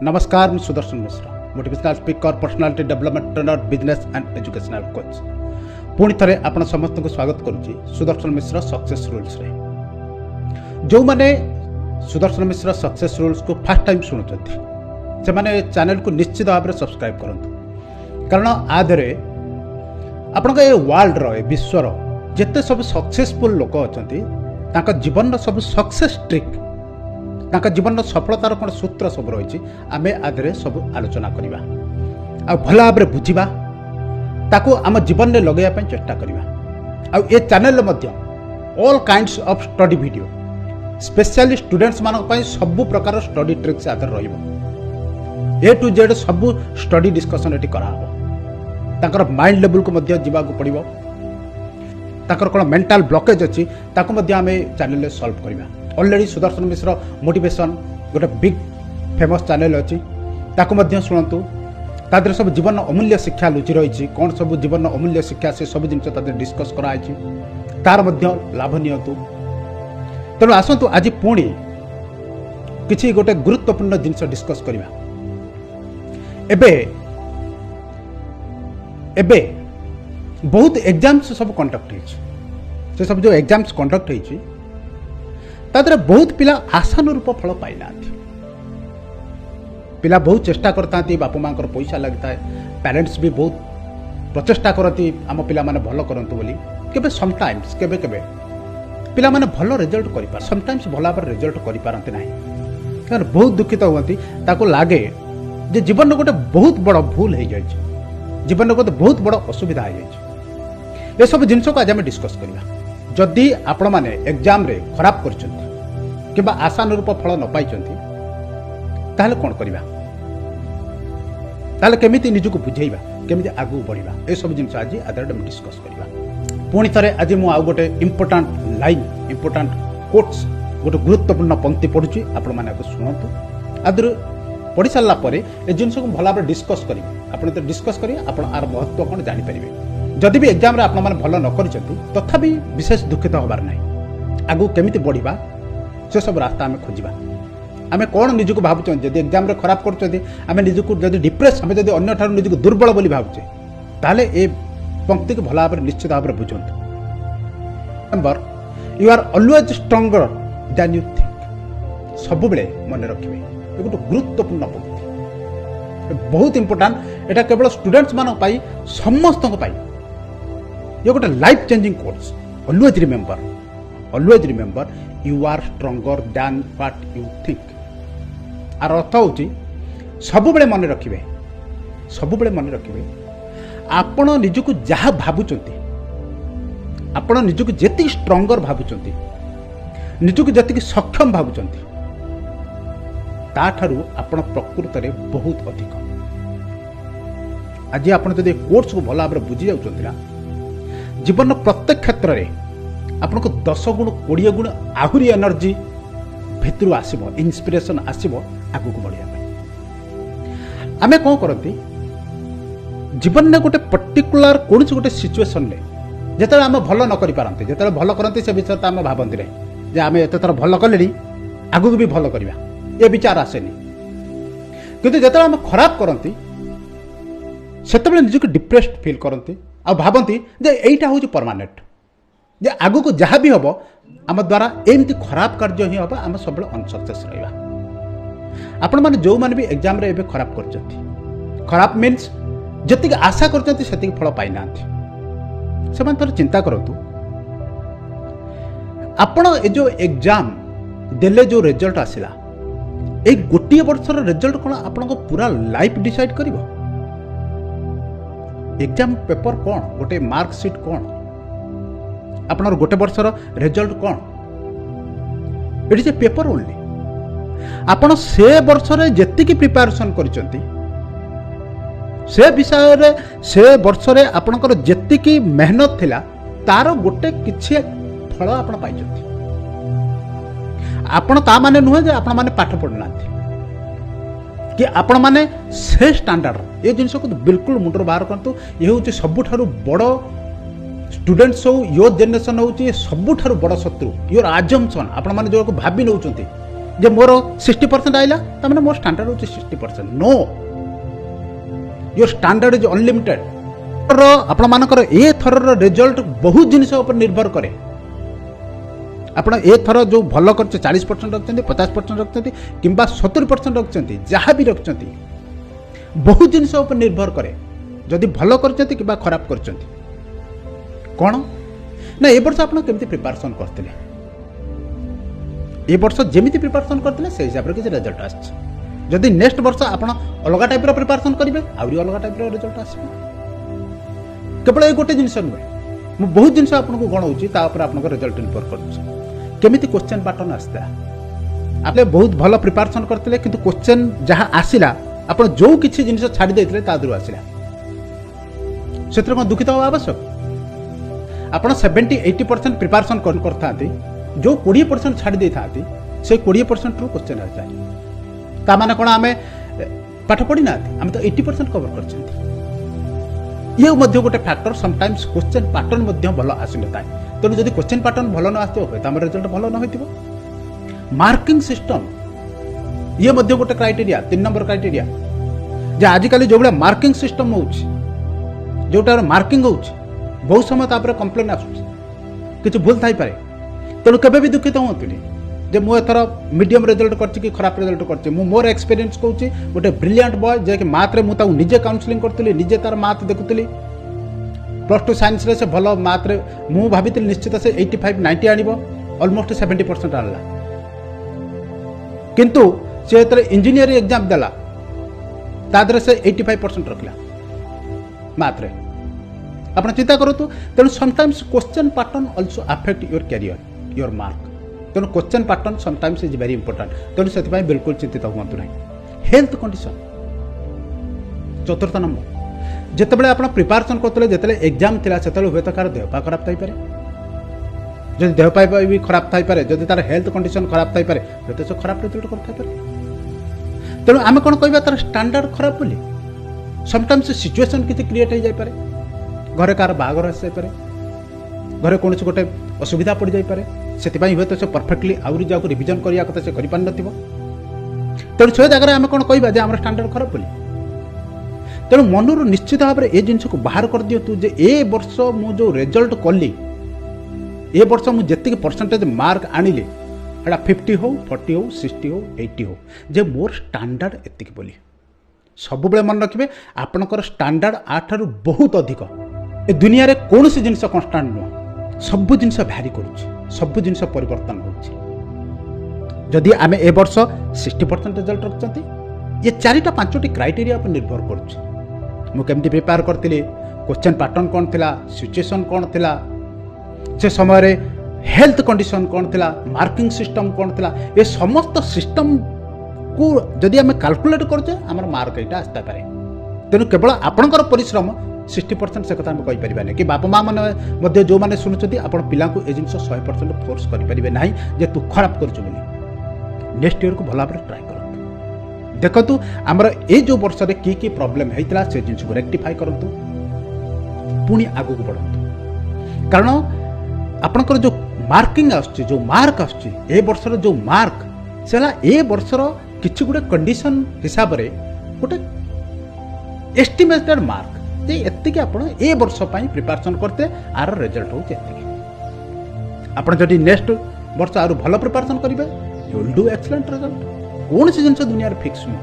नमस्कार, मैं Sudarshan Mishra, motivational speaker, personality development trainer, business and educational coach. पुणी थे आपण समस्त को स्वागत करुच्ची सुदर्शन मिश्र सक्सेस रूल्स रे। जो मैंने सुदर्शन मिश्र सक्सेस रूल्स को फर्स्ट टाइम शुणुंट से मैंने चैनल को निश्चित भाव में सब्सक्राइब करूँ, कारण आधे आपण ये वर्ल्ड रो विश्वर जिते सब सक्सेसफुल लोक अच्छा जीवन सब सक्सेस ट्रिक जीवन सफलतार कौन सूत्र सब रही आम आधे सब आलोचना करवा आ भल भाव में बुझा ताकू आम जीवन में लगेगा चेष्टा करवा। ये channel all kinds of study video specially students मानक सब प्रकार स्टडी ट्रिक्स आदर ए टू जेड सब स्टडी डिस्कसन ये करार माइंड लेवल को जावाक पड़ो, ताकर कौन मेंटल ब्लॉकेज अच्छी ताकू आम चैनल सॉल्व करवा। ऑलरेडी सुदर्शन मिश्र मोटिवेशन गोटे बिग फेमस चैनल अच्छी ताकू शुणु तादर सब जीवन अमूल्य शिक्षा लुचि रही कौन सब जीवन अमूल्य शिक्षा से सब जिन डिस्कस कराई तार लाभ नियंतु। तेणु आसतु आज पुणी किसी गोटे गुरुत्वपूर्ण जिनस डिस्कस करवा। एबे एबे बहुत एग्जाम्स सब कंडक्ट से सब जो एग्जाम्स कंडक्ट होती बहुत पिला आशानुरूप फल पाई ना। पिला बहुत चेष्टा करता बापा माँ पैसा लगता है, पेरेंट्स भी बहुत प्रचेषा करती आम पिला माने भल करंतु बोली। केबे समटाइम्स केबे केबे पिला माने भल रिजल्ट करिपार समटाइम्स भल भाव रिजल्ट करि पारंते नाही, कारण बहुत दुखित होती ताको लागे जे जीवन गोटे बहुत बड़ भूल हो जाए, जीवन गोटे बहुत बड़ असुविधा हो जाए। ये सब जिनस को आज आम डिस्कस करवा। जदि आपण माने एग्जाम रे खराब करछंती किबा आशानुरूप फल न पाइछंती ताहले कोन करबा, ताहले केमिति निजको बुझेइबा, केमिति आगु बढ़िबा, ए सब जिनस आज आदर हम डिस्कस करबा। पुणी थरे आज मु आ गोटे इंपोर्टेंट लाइन इंपोर्टेंट कोट्स गोटे गुरुत्वपूर्ण पंक्ति पढुची, आपण माने को सुनंतु। आदर पढ़ी सारा पर ए जिनस को भल भाव डिस्कस करेंगे, आप डिस्कस करेंगे आप महत्व कौन जानीपारे। जदि भी एग्जाम आप भल न कर तथापि विशेष दुखित हबार ना, आगु केमिति बढ़िबा से सब रास्ता आम खोजा। आम कौन निजक भावुँ जब एग्जाम खराब कर निजक जब डिप्रेस आम जब अन्य निजक दुर्बल बोली भावुचे ताले ए पंक्ति को भल भाव निश्चित भाव में बुझंतु। Number you are always stronger than you think. सब बेले मन रखिए गोटे गुरुत्वपूर्ण पंक्ति, बहुत इंपोर्टेंट। एटा केवल स्टूडेंट्स मान समस्त ये गोटे life changing course. Always remember you are stronger than what you think. आर अर्थ होची सब बेले मन रखिए, सब बेले मन रखिए आपण निजको जहाँ भावुचंती, आपण निजको जेति स्ट्रंगर भावुचंती, निजको जेति सक्षम भावुचंती ताठारू आपण प्रकृत में बहुत अधिक। आज आप कोर्स को भल भाव बुझी जाउछंती ना, जीवन प्रत्येक क्षेत्र में आपन को 10 गुण 20 गुण आहुरी एनर्जी भितर आसब, इन्स्पिरेशन आसब आगु को बढ़िया। आम कौन करती जीवन में गोटे पर्टिकुलर कौन गोटे सिचुएसन में जिते आम भल न कर पारती, जिते भल करती से विषय आम भावती जे आम एत थर भल कले आगू भी भल करवा, ये विचार आसेनी। किंतु जिते आम खराब करती से निजक डिप्रेस्ड फील करती आ भावती जे एटा हूँ परमानेंट, जे आगू को जहाँ भी हम आम द्वारा एमती खराब कार्य ही हम आम सब अनसक्सेस रहा। आपण मैंने जो मैंने भी एग्जाम रे खराब कर खराब मीन्स जी आशा कर फल पाई ना से थोड़ा चिंता करतु। आपण ए जो एग्जाम देले जो रिजल्ट आसला ए गोटे वर्षर रिजल्ट कौन आपण पूरा लाइफ डिसाइड करिवो। एग्जाम पेपर कौन, गोटे मार्कशीट कौन, आपनर गोटे वर्षर रिजल्ट कौन, it is a paper only. आपण से वर्षरे जेतिकी प्रिपरेशन करिसंती से विषय रे से वर्षरे आपनकर जेतिकी मेहनत थिला तार गोटे किछि फल आपण पाइछंती। आपण ता माने नुहे जे आपण माने पाठ पढनाथि कि आपण माने से स्टैंडर्ड ये जिनस को बिल्कुल मुंडर बाहर करतु। ये हूँ सबुठारु बड़ स्टूडेंट्स हो योर जेनेरेशन हूँ सबुठारु बड़ शत्रु योर आजम्पशन आपण माने जो भाभी नौचंती जे मोर 60% आइला तमाने मोर स्टैंडर्ड होची 60%। No, your standard is unlimited. आपण मानकर ए थरर रिजल्ट बहुत जिनिस ऊपर निर्भर करे। आपण ए थर जो भल कर 40% रखते 50% रखते कि 70% रखते जहाँ भी रखते बहुत जिनिस ऊपर निर्भर करे। जदि भल कर कि खराब कर कौन ना ए वर्ष आप केमती प्रिपरेशन करते ए वर्ष जमी प्रिपरेशन करते से हिसाब से किसी रिजल्ट आदि नेक्स्ट वर्ष आप अलग टाइप प्रिपरेशन करेंगे आहरी अलग टाइप रिजल्ट आस केवल ये गोटे जिन नुहे मुझे बहुत जिन आपको गणाऊँगी आप रिजल्ट निर्भर करमी क्वेश्चन पैटर्न आसता आप बहुत भल प्रिपरेशन करते कि क्वेश्चन जहाँ आसला आप जो किसी जिन छाड़ी देते आसला से दुखित हवा आवश्यक। आप 70-80% प्रिपरेशन करते जो 20% छाड़ी देता से 20% रु क्वेश्चन आ जाए ताने कौन आम पाठ पढ़ी ना आम तो 80% कवर कर ये गोटे फैक्टर समटाइम्स क्वेश्चन पैटर्न भल आसी न था तेणु जब क्वेश्चन पैटर्न भल न आम रिजल्ट भल न हो। मार्किंग सिस्टम ये गोटे क्राइटेरिया 3 नंबर क्राइटेरिया जे आजिकल जो भाया मार्किंग सिस्टम जोटा मार्किंग हो बहुत समय तापर कंप्लेन आस भूल थाई पारे तेणु केबे भी दुखित हूँ जे मु एथर मीडियम रिजल्ट कर खराब रिजल्ट कर मोर एक्सपीरियंस कहूँ गोटे ब्रिलियंट बॉय जे कि मैथ रे मुझे निजे काउंसलिंग करी निजे तार मैथ देखुली +2 साइंस रे से भल मैथ रे मु भाभी निश्चित से 85-90 आनिबो ऑलमोस्ट 70% आनला किंतु से इंजीनियरिंग एग्जाम देला तादरे से 85% रखला मैथ रे आप चिंता करूँ। तेणु sometimes question pattern also affect your career your mark तेणु question pattern sometimes is very important तेणु से बिल्कुल चिंतित हूँ ना। हेल्थ कंडीशन चतुर्थ नंबर जितेबाला आप प्रिपरेशन करते जिते एग्जाम थी से हुए तो कार देहपा खराब थाईपे जब देहपा भी खराब थाईपे जब तार हेल्थ कंडीशन खराब थाईपे हूँ से खराब रिजल्ट कर तेणु आम कौन कह तार स्टैंडर्ड खराब बोली समटाइम्स सिचुएशन किसी क्रिएट हो जाए घरे कार बाहागर आस जाए घरे कौन गोटे असुविधा पड़ जाए से हूँ तो से परफेक्टली आउरी जाको रिविजन करने कथा से कर तेणु से जगह आम कौन कह आम स्टैंडर्ड खराब बोली तेणु मनर निश्चित भाव में ये जिन को बाहर कर दिंतु जे ए वर्ष मु जो रिजल्ट कली ए वर्ष मुझे परसेंटेज मार्क आनिली एटा 50 हो 40 हो 60 हो 80 हो जे मोर स्टैंडर्ड एतिक बोली सब बेले मन रखिए आपणकर स्टैंडर्ड आठार बहुत अधिक ए दुनिया रे कौन सी जिनस कन्स्टांट नुह सब जिनस भ्यारी करुच्ची सब जिनस परिवर्तन होची जदि आम ए वर्ष 60% रिजल्ट रखते ये 4-5 क्राइटेरिया पर निर्भर करुच्ची मुझे प्रिपेयर करती क्वेश्चन पैटर्न कौन थिला सिचुएशन कौन थिला से समय रे हेल्थ कंडीशन कौन थिला मार्किंग सिस्टम कौन थिला ये समस्त सिस्टम को जदि आम कैलकुलेट करछे आमर मार्क एटा आस्ता पारे तेणु केवल आपणकर परिश्रम 60% से कथा कहि परिबाने कि बापा माँ मैंने जो मैंने शुणुंट आप पिला को जिन 100% फोर्स करें ना जे तू खराब कर नेक्स्ट ईयर को भल भाव ट्राए कर देखु आमर ए जो वर्ष में कि प्रोब्लेम होता से जिन को रेक्टिफाई करूँ पुणी आगू को बढ़ू कारण आपणकर जो मार्किंग जो मार्क ए वर्षर जो मार्क से ए वर्षर किसी गोटे कंडीशन हिसाब से गोटे एस्टिमेटेड मार्क जे एतिक आप ए वर्ष प्रिपरेशन करते आर रिजल्ट हो आप जब नेक्स्ट वर्ष आर भल प्रिपरेशन करेंगे you will do excellent result कौन सी जिन दुनिया फिक्स नुह।